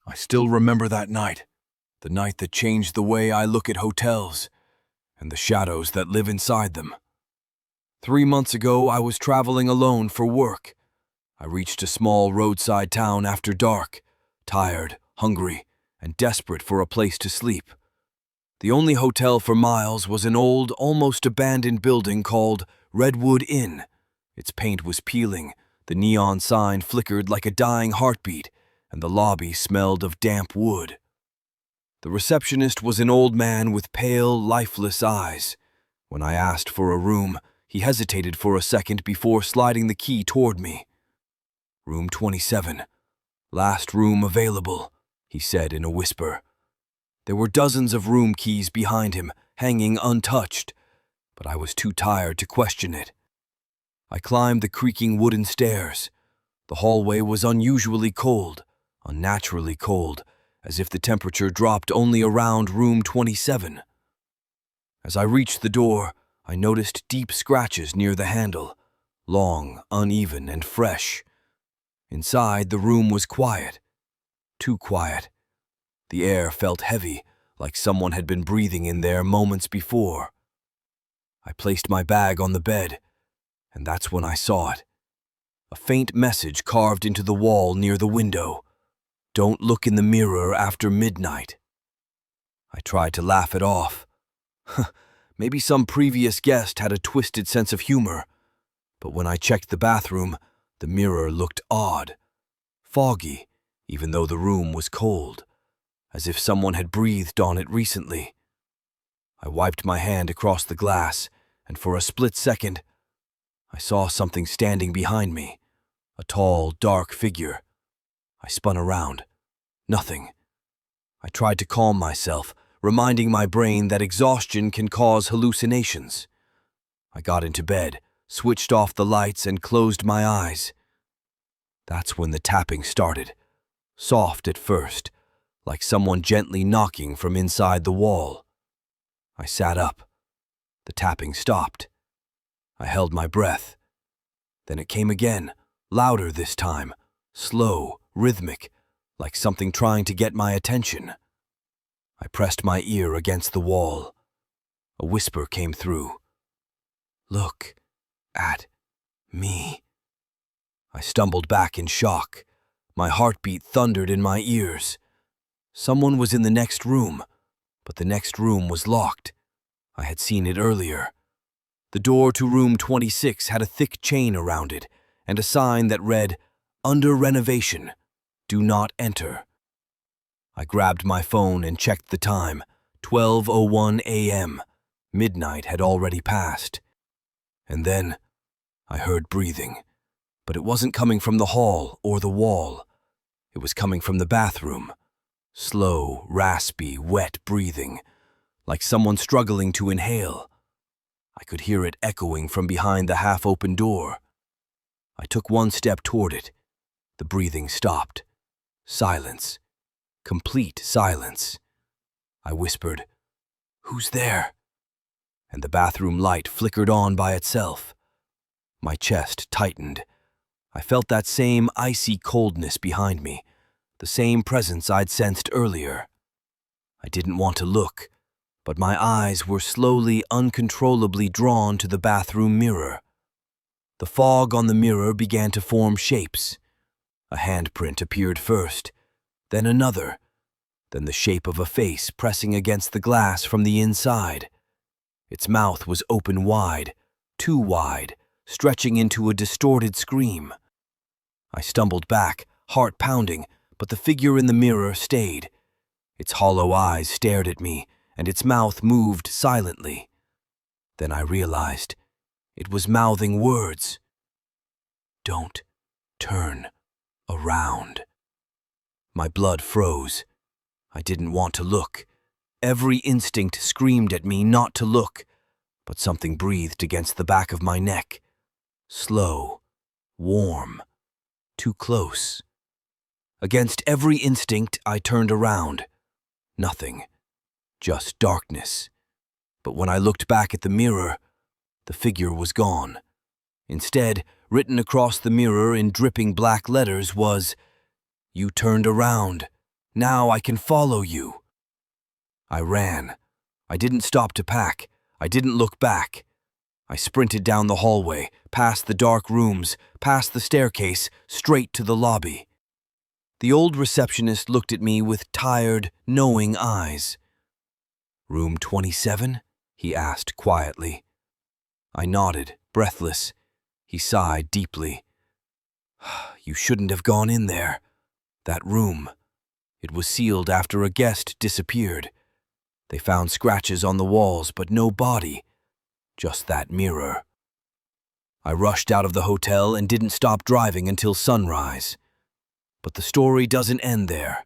I still remember that night, the night that changed the way I look at hotels and the shadows that live inside them. 3 months ago, I was traveling alone for work. I reached a small roadside town after dark, tired, hungry, and desperate for a place to sleep. The only hotel for miles was an old, almost abandoned building called Redwood Inn. Its paint was peeling, the neon sign flickered like a dying heartbeat, and the lobby smelled of damp wood. The receptionist was an old man with pale, lifeless eyes. When I asked for a room, he hesitated for a second before sliding the key toward me. "Room 27. Last room available," he said in a whisper. There were dozens of room keys behind him, hanging untouched, but I was too tired to question it. I climbed the creaking wooden stairs. The hallway was unusually cold, unnaturally cold, as if the temperature dropped only around room 27. As I reached the door, I noticed deep scratches near the handle, long, uneven, and fresh. Inside, the room was quiet. Too quiet. The air felt heavy, like someone had been breathing in there moments before. I placed my bag on the bed, and that's when I saw it. A faint message carved into the wall near the window. "Don't look in the mirror after midnight." I tried to laugh it off. Maybe some previous guest had a twisted sense of humor, but when I checked the bathroom, the mirror looked odd, foggy, even though the room was cold, as if someone had breathed on it recently. I wiped my hand across the glass, and for a split second, I saw something standing behind me, a tall, dark figure. I spun around. Nothing. I tried to calm myself, reminding my brain that exhaustion can cause hallucinations. I got into bed, switched off the lights, and closed my eyes. That's when the tapping started, soft at first, like someone gently knocking from inside the wall. I sat up. The tapping stopped. I held my breath. Then it came again, louder this time, slow, rhythmic, like something trying to get my attention. I pressed my ear against the wall. A whisper came through. "Look at me." I stumbled back in shock. My heartbeat thundered in my ears. Someone was in the next room, but the next room was locked. I had seen it earlier. The door to room 26 had a thick chain around it and a sign that read, "Under renovation. Do not enter." I grabbed my phone and checked the time, 12:01 a.m. Midnight had already passed. And then I heard breathing, but it wasn't coming from the hall or the wall. It was coming from the bathroom. Slow, raspy, wet breathing, like someone struggling to inhale. I could hear it echoing from behind the half-open door. I took one step toward it. The breathing stopped. Silence. Complete silence. I whispered, "Who's there?" And the bathroom light flickered on by itself. My chest tightened. I felt that same icy coldness behind me, the same presence I'd sensed earlier. I didn't want to look, but my eyes were slowly, uncontrollably drawn to the bathroom mirror. The fog on the mirror began to form shapes. A handprint appeared first, then another, then the shape of a face pressing against the glass from the inside. Its mouth was open wide, too wide, stretching into a distorted scream. I stumbled back, heart pounding, but the figure in the mirror stayed. Its hollow eyes stared at me, and its mouth moved silently. Then I realized it was mouthing words. "Don't turn around." My blood froze. I didn't want to look. Every instinct screamed at me not to look, but something breathed against the back of my neck. Slow, warm, too close. Against every instinct, I turned around. Nothing. Just darkness. But when I looked back at the mirror, the figure was gone. Instead, written across the mirror in dripping black letters was, "You turned around. Now I can follow you. I ran. I didn't stop to pack. I didn't look back. I sprinted down the hallway, past the dark rooms, past the staircase, straight to the lobby. The old receptionist looked at me with tired, knowing eyes. "Room 27?" he asked quietly. I nodded, breathless. He sighed deeply. "You shouldn't have gone in there. That room. It was sealed after a guest disappeared. They found scratches on the walls, but no body. Just that mirror." I rushed out of the hotel and didn't stop driving until sunrise. But the story doesn't end there.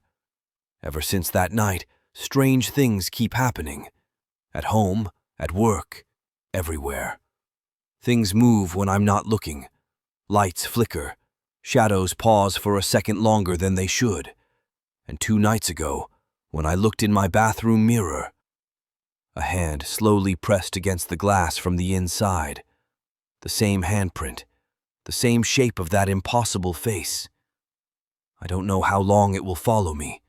Ever since that night, strange things keep happening. At home, at work, everywhere. Things move when I'm not looking. Lights flicker. Shadows pause for a second longer than they should. And 2 nights ago, when I looked in my bathroom mirror, a hand slowly pressed against the glass from the inside. The same handprint, the same shape of that impossible face. I don't know how long it will follow me.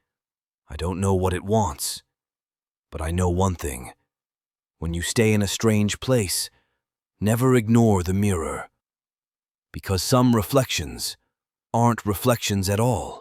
I don't know what it wants. But I know one thing. When you stay in a strange place, never ignore the mirror. Because some reflections aren't reflections at all.